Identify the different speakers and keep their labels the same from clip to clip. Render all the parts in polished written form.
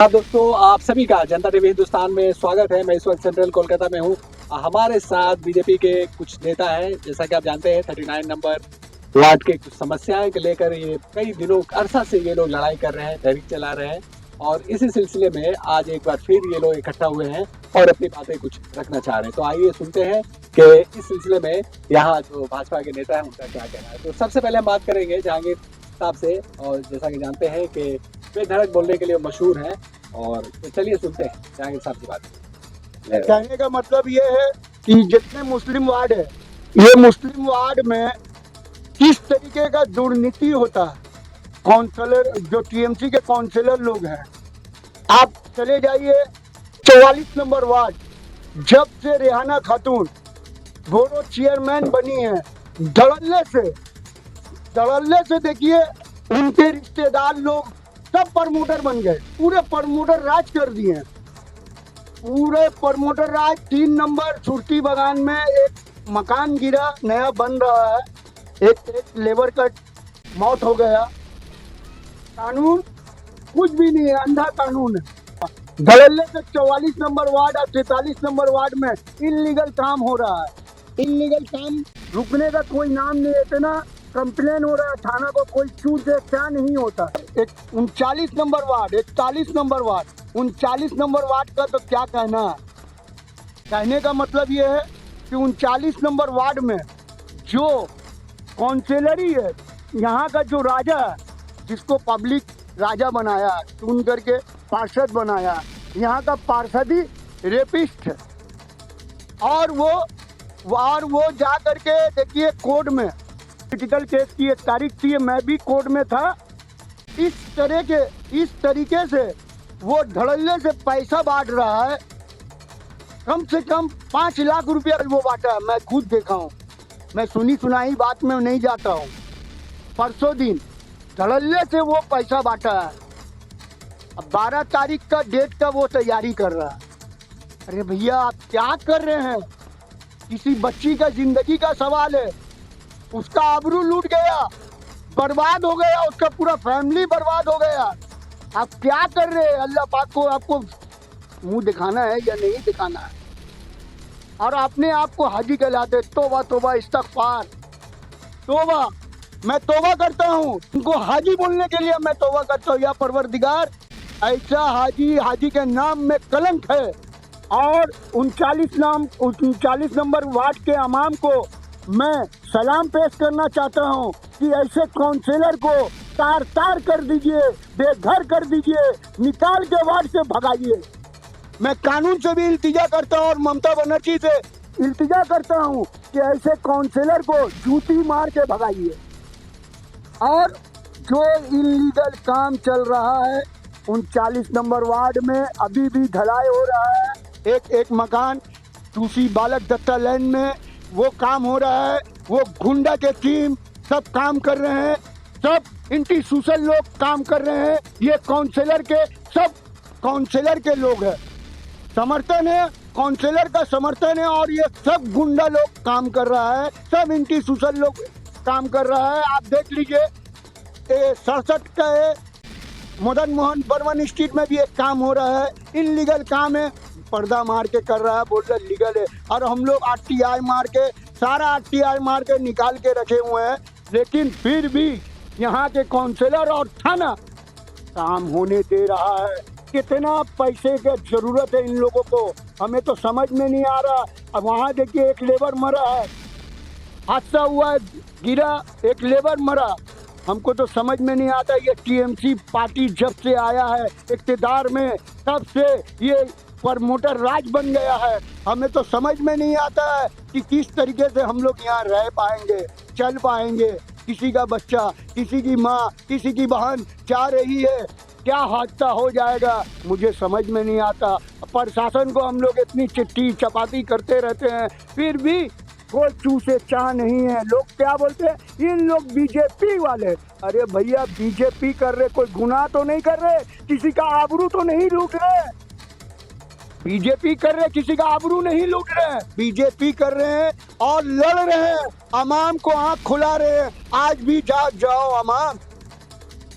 Speaker 1: हाँ दोस्तों, आप सभी का जनता टीवी हिंदुस्तान में स्वागत है। मैं इस वक्त सेंट्रल कोलकाता में हूँ। हमारे साथ बीजेपी के कुछ नेता हैं। जैसा कि आप जानते हैं 39 नंबर वार्ड के कुछ समस्याएं को लेकर ये कई दिनों अरसा से ये लोग लड़ाई कर रहे हैं, तहरीक चला रहे हैं और इसी सिलसिले में आज एक बार फिर ये लोग इकट्ठा हुए हैं और अपनी बातें कुछ रखना चाह रहे हैं। तो आइए सुनते हैं कि इस सिलसिले में यहाँ जो भाजपा के नेता है उनका क्या कहना है। तो सबसे पहले हम बात करेंगे जहांगीर साहब से, और जैसा कि जानते हैं कि बेधड़क बोलने के लिए मशहूर हैं। और तो चलिए सुनते हैं जहांगीर साहब की बात।
Speaker 2: कहने का मतलब ये है कि जितने मुस्लिम वार्ड है, ये मुस्लिम वार्ड में किस तरीके का दुर्नीति होता है। काउंसलर जो टीएमसी के काउंसलर लोग हैं, आप चले जाइए 44 नंबर वार्ड, जब से रेहाना खातून बोरो चेयरमैन बनी है, धड़ल्ले से देखिए उनके रिश्तेदार लोग सब प्रमोटर बन गए, पूरे प्रमोटर राज कर दिए हैं। पूरे प्रमोटर राज। 3 नंबर सुरती बागान में एक मकान गिरा, नया बन रहा है, एक लेबर का मौत हो गया। कानून कुछ भी नहीं है, अंधा कानून है। धड़ल्ले से 44 नंबर वार्ड और 43 नंबर वार्ड में इनलीगल काम हो रहा है। इनलीगल काम रुकने का कोई नाम नहीं है। इतना कंप्लेन हो रहा है, थाना को कोई छूट दे क्या नहीं होता। 39 number ward, 41 number ward, 39 number ward का तो क्या कहना है। कहने का मतलब ये है कि 39 नंबर वार्ड में जो काउंसिलरी है, यहाँ का जो राजा है, जिसको पब्लिक राजा बनाया, चुन करके पार्षद बनाया, यहाँ का पार्षद ही रेपिस्ट है। और वो जा करके देखिए कोर्ट में क्रिटिकल केस की एक तारीख थी, मैं भी कोर्ट में था। इस तरीके से वो धड़ल्ले से पैसा बांट रहा है। कम से कम 5 लाख रुपया वो बांटा है, मैं खुद देखा हूँ। मैं सुनी सुनाई बात में नहीं जाता हूँ। परसों दिन धड़ल्ले से वो पैसा बांटा है। अब 12 तारीख का डेट का वो तैयारी कर रहा है। अरे भैया, आप क्या कर रहे हैं? किसी बच्ची का जिंदगी का सवाल है, उसका आबरू लूट गया, बर्बाद हो गया, उसका पूरा फैमिली बर्बाद हो गया। आप क्या कर रहे हैं? अल्लाह पाक को आपको मुंह दिखाना है या नहीं दिखाना है? और अपने आप को हाजी कहलाते। तौबा तौबा इस्तगफार, तौबा। मैं तौबा करता हूँ, उनको हाजी बोलने के लिए मैं तौबा करता हूँ। या परवरदिगार, ऐसा हाजी के नाम में कलंक है। और 39 नंबर वार्ड के अमाम को मैं सलाम पेश करना चाहता हूं कि ऐसे काउंसिलर को तार कर दीजिए, बेघर कर दीजिए, निकाल के वार्ड से भगाइए। मैं कानून से भी इल्तिजा करता हूं और ममता बनर्जी से इल्तिजा करता हूं कि ऐसे काउंसिलर को जूती मार के भगाइए। और जो इलीगल काम चल रहा है 39 नंबर वार्ड में, अभी भी ढलाई हो रहा है। एक मकान दूसरी बालक दत्ता लैंड में वो काम हो रहा है। वो गुंडा के टीम सब काम कर रहे हैं, सब इंस्टीट्यूशन लोग काम कर रहे हैं। ये काउंसिलर के सब काउंसिलर के लोग हैं, समर्थन है, काउंसिलर का समर्थन है। और ये सब गुंडा लोग काम कर रहा है, सब इंस्टीट्यूशन लोग काम कर रहा है। आप देख लीजिए 67 का मदन मोहन बर्मन स्ट्रीट में भी एक काम हो रहा है, इनलीगल काम है। पर्दा मार के कर रहा है, बोल रहा लीगल है। और हम लोग आरटीआई मार के, सारा आरटीआई मार के निकाल के रखे हुए हैं। लेकिन फिर भी यहाँ के काउंसिलर और थाना काम होने दे रहा है। कितना पैसे की जरूरत है इन लोगों को, हमें तो समझ में नहीं आ रहा। अब वहाँ देखिए एक लेबर मरा है, हादसा हुआ है, गिरा, एक लेबर मरा। हमको तो समझ में नहीं आता। ये टीएमसी पार्टी जब से आया है इक़्तिदार में, तब से ये प्रमोटर राज बन गया है। हमें तो समझ में नहीं आता है कि किस तरीके से हम लोग यहाँ रह पाएंगे, चल पाएंगे। किसी का बच्चा, किसी की माँ, किसी की बहन जा रही है, क्या हादसा हो जाएगा मुझे समझ में नहीं आता। प्रशासन को हम लोग इतनी चिट्ठी चपाती करते रहते हैं, फिर भी कोई चूसे चाह नहीं है। लोग क्या बोलते हैं, इन लोग बीजेपी वाले। अरे भैया, बीजेपी कर रहे, कोई गुनाह तो नहीं कर रहे, किसी का आबरू तो नहीं लूट रहे। बीजेपी कर रहे, किसी का आबरू नहीं लूट रहे हैं। बीजेपी कर रहे हैं और लड़ रहे हैं, अवाम को आंख खुला रहे हैं। आज भी जाग जाओ अवाम,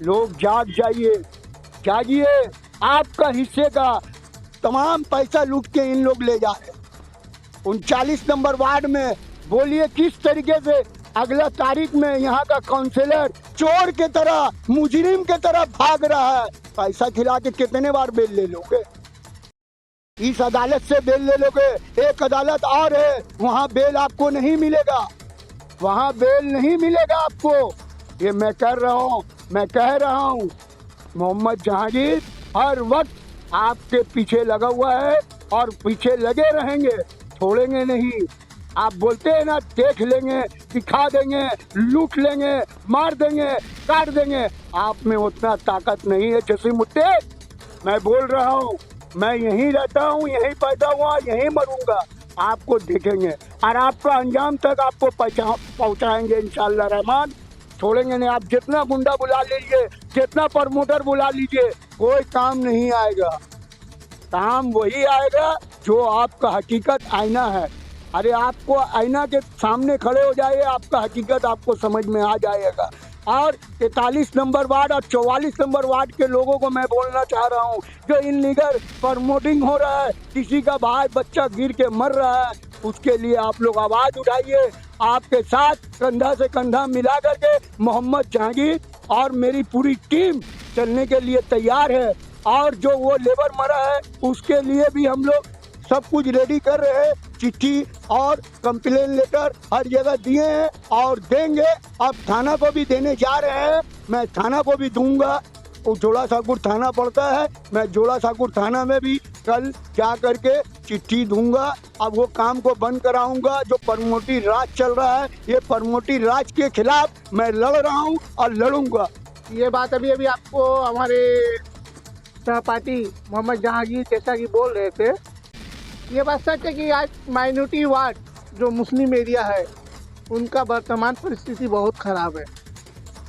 Speaker 2: लोग जाग जाइए, जागिए। आपका हिस्से का तमाम पैसा लूट के इन लोग ले जा रहे हैं। 39 नंबर वार्ड में बोलिए किस तरीके से अगला तारीख में यहाँ का काउंसलर चोर के तरह, मुजरिम के तरह भाग रहा है। पैसा खिला के कितने बार बेल ले लोगे? इस अदालत से बेल ले लोगे, एक अदालत और है, वहाँ बेल आपको नहीं मिलेगा, वहाँ बेल नहीं मिलेगा आपको। ये मैं कर रहा हूँ, मैं कह रहा हूँ, मोहम्मद जहांगीर हर वक्त आपके पीछे लगा हुआ है और पीछे लगे रहेंगे, छोड़ेंगे नहीं। आप बोलते हैं ना, देख लेंगे, दिखा देंगे, लूट लेंगे, मार देंगे, काट देंगे, आप में उतना ताकत नहीं है जसीम मुट्टे। मैं बोल रहा हूँ, मैं यहीं रहता हूँ, यहीं पैदा हुआ, यहीं मरूंगा, आपको देखेंगे और आपका अंजाम तक आपको पहुँचाएंगे इंशाअल्लाह रहमान। छोड़ेंगे नहीं। आप जितना गुंडा बुला लीजिए, जितना प्रमोटर बुला लीजिए, कोई काम नहीं आएगा। काम वही आएगा जो आपका हकीकत आईना है। अरे आपको आईना के सामने खड़े हो जाइए, आपका हकीकत आपको समझ में आ जाएगा। और 43 नंबर वार्ड और 44 नंबर वार्ड के लोगों को मैं बोलना चाह रहा हूँ, जो इनलीगल प्रमोटिंग हो रहा है, किसी का भाई बच्चा गिर के मर रहा है, उसके लिए आप लोग आवाज़ उठाइए। आपके साथ कंधा से कंधा मिला करके मोहम्मद जहांगीर और मेरी पूरी टीम चलने के लिए तैयार है। और जो वो लेबर मरा है उसके लिए भी हम लोग सब कुछ रेडी कर रहे हैं। चिट्ठी और कंप्लेन लेटर हर जगह दिए हैं और देंगे। अब थाना को भी देने जा रहे हैं, मैं थाना को भी दूंगा। वो जोड़ा साकुर थाना पड़ता है, मैं जोड़ा साकुर थाना में भी कल जा करके चिट्ठी दूंगा। अब वो काम को बंद कराऊंगा। जो प्रमोटी राज चल रहा है, ये प्रमोटी राज के खिलाफ मैं लड़ रहा हूँ और लड़ूंगा।
Speaker 3: ये बात अभी अभी आपको हमारे सहपाठी मोहम्मद जहांगीर जैसा कि बोल रहे थे, ये बात सच है कि आज माइनॉरिटी वार्ड जो मुस्लिम एरिया है, उनका वर्तमान परिस्थिति बहुत ख़राब है,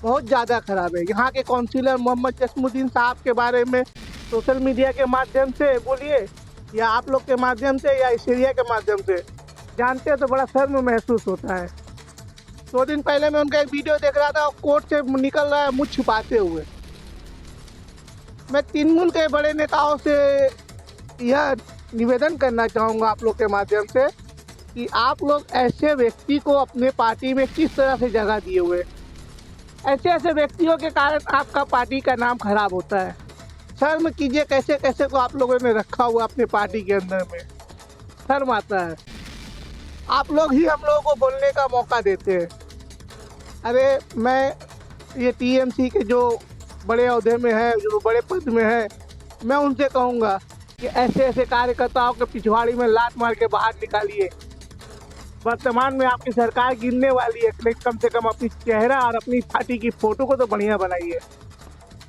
Speaker 3: बहुत ज़्यादा ख़राब है। यहाँ के काउंसिलर मोहम्मद जसीमुद्दीन साहब के बारे में सोशल मीडिया के माध्यम से बोलिए या आप लोग के माध्यम से या इस एरिया के माध्यम से जानते हैं तो बड़ा शर्म महसूस होता है। 2 दिन पहले मैं उनका एक वीडियो देख रहा था, कोर्ट से निकल रहा है मुँह छुपाते हुए। मैं तृणमूल के बड़े नेताओं से यह निवेदन करना चाहूँगा आप लोग के माध्यम से कि आप लोग ऐसे व्यक्ति को अपने पार्टी में किस तरह से जगह दिए हुए। ऐसे ऐसे व्यक्तियों के कारण आपका पार्टी का नाम खराब होता है। शर्म कीजिए, कैसे कैसे को आप लोगों ने रखा हुआ अपने पार्टी के अंदर में, शर्म आता है। आप लोग ही हम लोगों को बोलने का मौका देते हैं। अरे मैं ये टीएमसी के जो बड़े ओहदे में है, जो बड़े पद में है, मैं उनसे कहूँगा कि ऐसे ऐसे कार्यकर्ताओं के पिछवाड़ी में लात मार के बाहर निकालिए। वर्तमान में आपकी सरकार गिरने वाली है, लेकिन कम से कम अपनी चेहरा और अपनी पार्टी की फ़ोटो को तो बढ़िया बनाइए।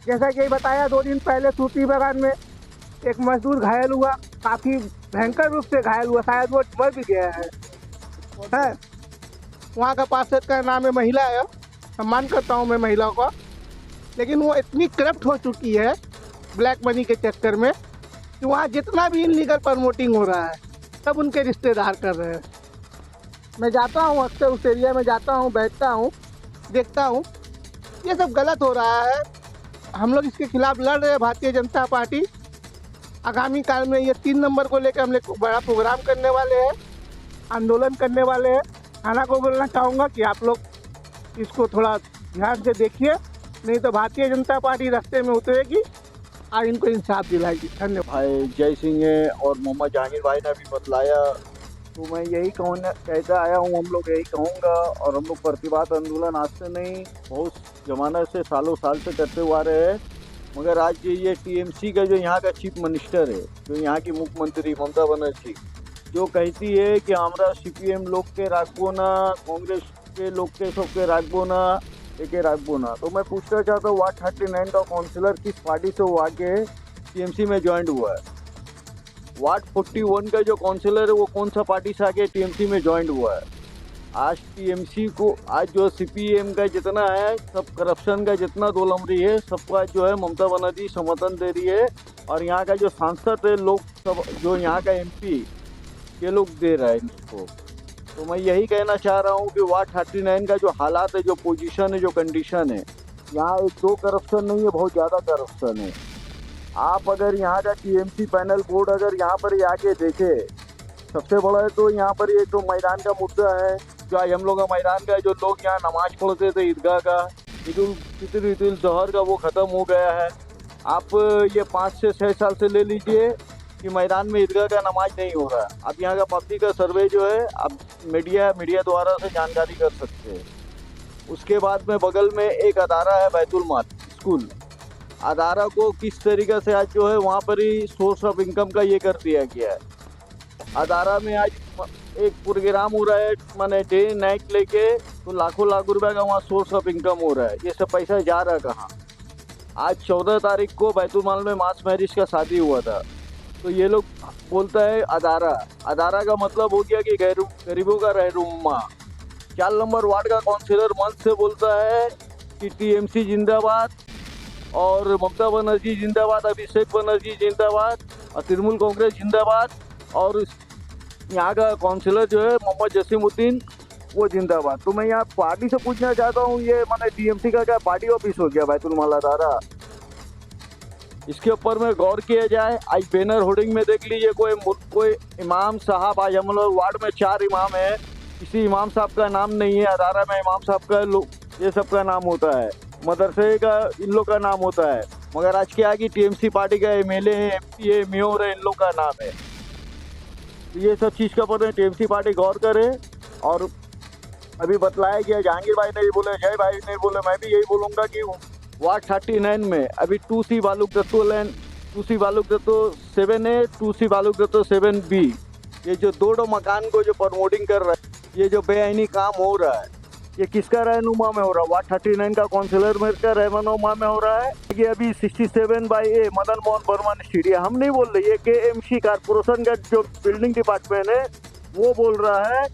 Speaker 3: जैसा कि बताया, 2 दिन पहले सूती बागान में एक मजदूर घायल हुआ, काफ़ी भयंकर रूप से घायल हुआ, शायद वो मर भी गया है। वहाँ का पार्षद का नाम है महिला है, सम्मान करता हूँ मैं महिलाओं का, लेकिन वो इतनी करप्ट हो चुकी है ब्लैक मनी के चक्कर में कि वहाँ जितना भी इनलीगल प्रमोटिंग हो रहा है सब उनके रिश्तेदार कर रहे हैं। मैं जाता हूँ, अक्सर उस एरिया में जाता हूँ, बैठता हूँ, देखता हूँ, ये सब गलत हो रहा है। हम लोग इसके खिलाफ लड़ रहे हैं, भारतीय जनता पार्टी। आगामी काल में ये 3 नंबर को लेकर हम लोग बड़ा प्रोग्राम करने वाले हैं, आंदोलन करने वाले हैं। थाना को बोलना चाहूँगा कि आप लोग इसको थोड़ा ध्यान से देखिए, नहीं तो भारतीय जनता पार्टी रास्ते में उतरेगी और इनको इंसाफ दिलाएगी। धन्यवाद।
Speaker 4: भाई जय सिंह है और मोहम्मद जहांगीर भाई ने भी बतलाया, तो मैं यही कहता आया हूँ, हम लोग यही कहूँगा। और हम लोग प्रतिवाद आंदोलन आज से नहीं, बहुत ज़माना से, सालों साल से करते हुआ रहे हैं। मगर आज ये टीएमसी का जो यहाँ का चीफ मिनिस्टर है, जो यहाँ की मुख्यमंत्री ममता बनर्जी, जो कहती है कि हमारा सीपीएम लोग के राखबो ना, कांग्रेस के लोग के सबके राखबो ना, एके राखबो ना। तो मैं पूछना चाहता हूँ, वार्ड 39 का काउंसिलर किस पार्टी से वो आके टीएमसी में ज्वाइन हुआ है? वार्ड 41 का जो काउंसिलर है वो कौन सा पार्टी से आके टीएमसी में ज्वाइन हुआ है? आज टीएमसी को, आज जो सीपीएम का जितना है, सब करप्शन का जितना दोलमरी है, सबका जो है ममता बनर्जी समर्थन दे रही है। और यहाँ का जो सांसद है, लोग सब, जो यहाँ का एमपी ये लोग दे रहे हैं इसको। तो मैं यही कहना चाह रहा हूँ कि वार्ड 39 का जो हालात है, जो पोजीशन है, जो कंडीशन है, यहाँ 1-2 करप्शन नहीं है, बहुत ज़्यादा करप्शन है। आप अगर यहाँ का टीएमसी पैनल बोर्ड अगर यहाँ पर ही आके देखे, सबसे बड़ा तो यहाँ पर ये तो मैदान का मुद्दा है। जो आज हम लोग का मैदान का है, जो लोग यहाँ नमाज पढ़ते थे ईदगाह का, ईद उल फितर ईद उल ज़ुहा का, वो ख़त्म हो गया है। आप ये 5 से 6 साल से ले लीजिए कि मैदान में ईदगाह का नमाज नहीं हो रहा। आप यहाँ का पब्लिक का सर्वे जो है आप मीडिया द्वारा से जानकारी कर सकते हैं। उसके बाद में बगल में एक अदारा है बैतुल माल स्कूल, अदारा को किस तरीके से आज जो है वहाँ पर ही सोर्स ऑफ इनकम का ये कर दिया गया है। अदारा में आज एक प्रोग्राम हो रहा है, माने डे नाइट लेके, तो लाखों लाख रुपए का वहाँ सोर्स ऑफ इनकम हो रहा है। ये सब पैसा जा रहा है कहाँ? आज 14 तारीख को बैतुल माल में मास मैरिज का शादी हुआ था, तो ये लोग बोलता है अदारा का मतलब हो गया कि गरीबों का रहनुमा। 4 नंबर वार्ड का काउंसिलर मंच से बोलता है कि टीएमसी जिंदाबाद और ममता बनर्जी जिंदाबाद, अभिषेक बनर्जी जिंदाबाद और तृणमूल कांग्रेस जिंदाबाद, और यहाँ का काउंसिलर जो है मोहम्मद जसीमुद्दीन वो जिंदाबाद। तो मैं यहाँ पार्टी से पूछना चाहता हूँ, ये माने टीएमसी का क्या पार्टी ऑफिस हो गया बैतुल माल अदारा? इसके ऊपर में गौर किया जाए। आज बैनर होर्डिंग में देख लीजिए, कोई इमाम साहब, आज हम लोग वार्ड में 4 इमाम है, किसी इमाम साहब का नाम नहीं है। अदारा में इमाम साहब का ये सब का नाम होता है, मदरसे का इन लोग का नाम होता है, मगर आज क्या है कि टीएमसी पार्टी का एमएलए है, एमपी है, मेयर है, इन लोग का नाम है। तो ये सब चीज़ का पर टीएमसी पार्टी गौर करे। और अभी बतलाया गया, जहांगीर भाई ने भी बोले, जय भाई ने बोले, मैं भी यही बोलूँगा कि वार्ड 39 में अभी 2C बालूक दत्तो लैंड, 2C बालूक दत्तो 7A, 2C बालूक दत्तो 7B, ये जो 2 मकान को जो प्रमोटिंग कर रहा है, ये जो बेआईनी काम हो रहा है, ये किसका रहनुमा में हो रहा है? वार्ड 39 का काउंसिलर मेयर का रहनुमा में हो रहा है। ये अभी 67/A मदन मोहन बर्मन स्ट्रीट, हम नहीं बोल रहे, ये KMC कारपोरेशन का जो बिल्डिंग डिपार्टमेंट है वो बोल रहा है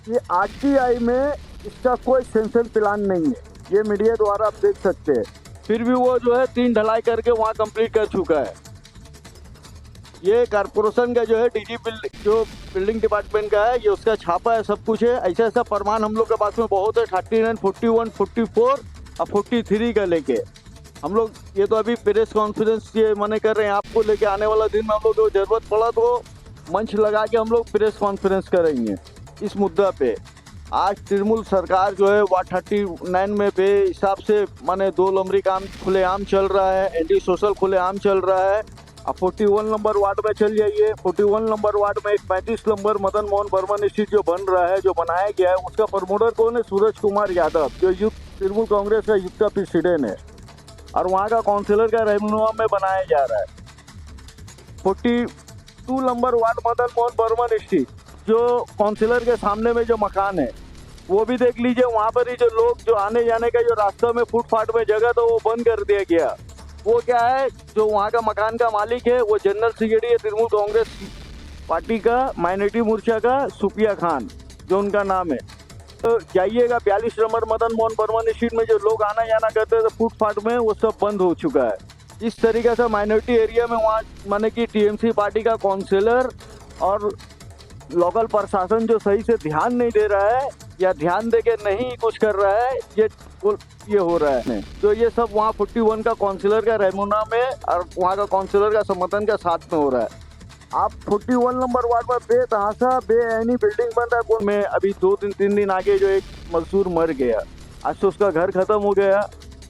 Speaker 4: कि RTI में इसका कोई सेंसन प्लान नहीं है। ये मीडिया द्वारा आप देख सकते हैं। फिर भी वो जो है 3 ढलाई करके वहाँ कंप्लीट कर चुका है। ये कारपोरेशन का जो है डीजी जो बिल्डिंग डिपार्टमेंट का है, ये उसका छापा है, सब कुछ है। ऐसा ऐसा प्रमाण हम लोग के पास में बहुत है, 39, 41, 44 और 43 का लेके हम लोग। ये तो अभी प्रेस कॉन्फ्रेंस ये मने कर रहे हैं, आपको लेके आने वाला दिन में हम लोग को जरूरत पड़ा तो मंच लगा के हम लोग प्रेस कॉन्फ्रेंस करेंगे इस मुद्दा पे। आज तृणमूल सरकार जो है वार्ड 39 में हिसाब से माने 2 नंबरी काम खुलेआम चल रहा है, एंटी सोशल खुलेआम चल रहा है। अब 41 नंबर वार्ड में चल जाइए, 41 नंबर वार्ड में एक 35 नंबर मदन मोहन बर्मन स्ट्रीट जो बन रहा है, जो बनाया गया है, उसका प्रमोटर कौन है? सूरज कुमार यादव, जो तृणमूल कांग्रेस का युक्त का प्रेसिडेंट है, और वहाँ का काउंसिलर का रहनुमा में बनाया जा रहा है। 42 number ward Madan Mohan Barman street, जो काउंसिलर के सामने में जो मकान है वो भी देख लीजिए। वहाँ पर ही जो लोग जो आने जाने का जो रास्ता में फुटपाथ में जगह था वो बंद कर दिया गया। वो क्या है, जो वहाँ का मकान का मालिक है वो जनरल सेक्रेटरी है तृणमूल कांग्रेस पार्टी का माइनॉरिटी मोर्चा का सुपिया खान, जो उनका नाम है। तो जाइएगा 42 नंबर मदन मोहन बर्मन स्ट्रीट में जो लोग आना जाना करते थे फुटपाथ में, वो सब बंद हो चुका है। इस तरीके से माइनॉरिटी एरिया में वहाँ माने कि टीएमसी पार्टी का काउंसिलर और लोकल प्रशासन जो सही से ध्यान नहीं दे रहा है या ध्यान दे के नहीं कुछ कर रहा है, ये हो रहा है। तो ये सब वहाँ 41 का काउंसिलर का रहनुमा में और वहाँ का काउंसिलर का समर्थन का साथ में हो रहा है। आप 41 नंबर वार्ड में बेतहाशा बेआईनी बिल्डिंग बन रहा है। कौन में अभी 2-3 दिन आगे जो एक मजदूर मर गया, आज तो उसका घर खत्म हो गया।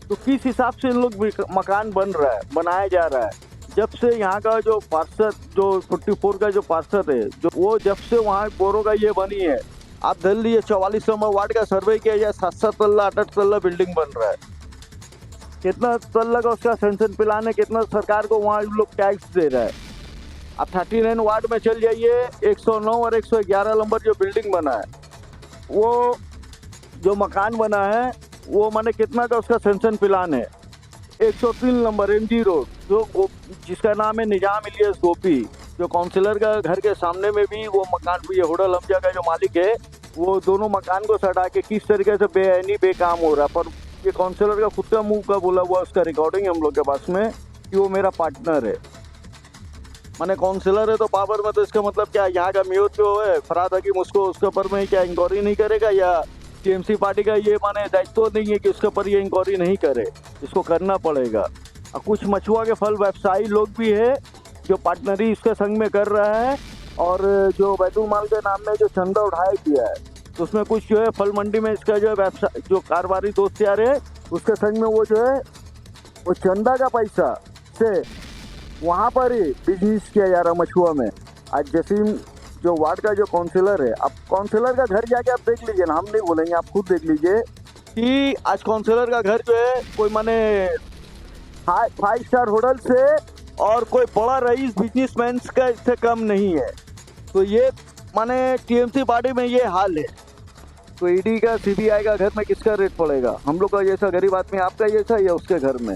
Speaker 4: तो किस हिसाब से इन लोग मकान बन रहा है, बनाया जा रहा है? जब से यहाँ का जो पार्षद, जो 44 का जो पार्षद है, जो वो जब से वहाँ बोरो का ये बनी है, आप धर लीजिए 44 नंबर वार्ड का सर्वे किया जाए, 7 तल्ला 8 तल्ला बिल्डिंग बन रहा है। कितना तल्ला का उसका सेंसन प्लान है, कितना सरकार को वहाँ लोग टैक्स दे रहा है। आप 39 वार्ड में चल जाइए, 109 और 111 नंबर जो बिल्डिंग बना है, वो जो मकान बना है वो माने कितना का उसका सेंसन प्लान है। 103 नंबर MG रोड, जो जिसका नाम है निजाम इलियास गोपी, जो काउंसिलर का घर के सामने में भी वो मकान, ये होटल हमजा का जो मालिक है, वो दोनों मकान को सटा के किस तरीके से बेआईनी बेकाम हो रहा है। पर ये काउंसिलर का खुद का मुंह का बोला हुआ, उसका रिकॉर्डिंग हम लोग के पास में कि वो मेरा पार्टनर है। माने काउंसिलर है तो पावर में, तो इसका मतलब क्या यहाँ का मेयर जो है फरहाद हकीम, उसको उसके ऊपर में क्या इंक्वायरी नहीं करेगा? या टीएमसी पार्टी का ये माने दायित्व नहीं है कि उसके ऊपर ये इंक्वायरी नहीं करे? इसको करना पड़ेगा। और कुछ मछुआ के फल व्यवसायी लोग भी है जो पार्टनरी इसके संग में कर रहा है। और जो बैतुल माल के नाम में जो चंदा उठाया गया है तो उसमें कुछ जो है फल मंडी में इसका जो है व्यवसाय जो कारोबारी दोस्त यार है उसके संग में वो जो है वो चंदा का पैसा से वहाँ पर ही बिजनेस किया जा रहा है मछुआ में। आज जसीम जो वार्ड का जो काउंसिलर है, अब काउंसिलर का घर जाके आप देख लीजिए ना, हम नहीं बोलेंगे, आप खुद देख लीजिए कि आज काउंसिलर का घर जो है कोई माने 5 स्टार होटल से और कोई बड़ा रईस बिजनेसमैन का इससे कम नहीं है। तो ये माने टीएमसी पार्टी में ये हाल है, तो ईडी का सीबीआई का घर में किसका रेट पड़ेगा? हम लोग का जैसा गरीब आदमी आपका जैसा या उसके घर में?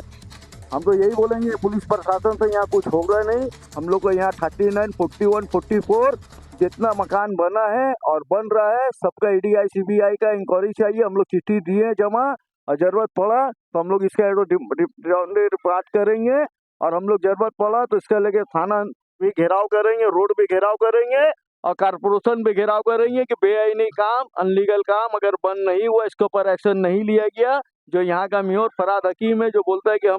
Speaker 4: हम तो यही बोलेंगे पुलिस प्रशासन से यहाँ कुछ होगा नहीं। हम लोग को यहाँ 39, 41, 44 जितना मकान बना है और बन रहा है सबका ईडी सीबीआई का इंक्वायरी चाहिए। हम लोग चिट्ठी दिए जमा और जरूरत पड़ा तो हम लोग इसका रिपोर्ट करेंगे और हम लोग जरूरत पड़ा तो इसका लेके थाना भी घेराव करेंगे, रोड भी घेराव करेंगे और कारपोरेशन भी घेराव करेंगे कि बेआईनी काम, अनलीगल काम अगर बंद नहीं हुआ, इसके ऊपर एक्शन नहीं लिया गया। जो यहाँ का मेयर फराद हकीम है जो बोलता है कि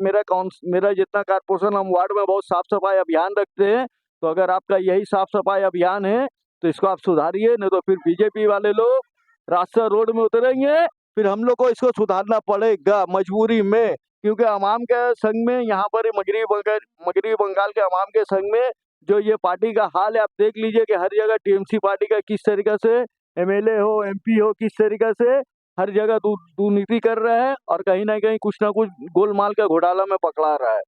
Speaker 4: मेरा जितना कारपोरेशन हम वार्ड में बहुत साफ सफाई अभियान रखते हैं, तो अगर आपका यही साफ सफाई अभियान है तो इसको आप सुधारिए, नहीं तो फिर बीजेपी वाले लोग रास्ता रोड में उतरेंगे। फिर हम लोग को इसको सुधारना पड़ेगा मजबूरी में, क्योंकि अवाम के संग में यहाँ पर मगरबी बंगाल के अवाम के संग में जो ये पार्टी का हाल है आप देख लीजिए कि हर जगह टीएमसी पार्टी का किस तरीके से एमएलए हो, एमपी हो, किस तरीके से हर जगह दुर्नीति कर रहा है और कहीं ना कुछ गोलमाल का घोटाला में पकड़ा रहा है।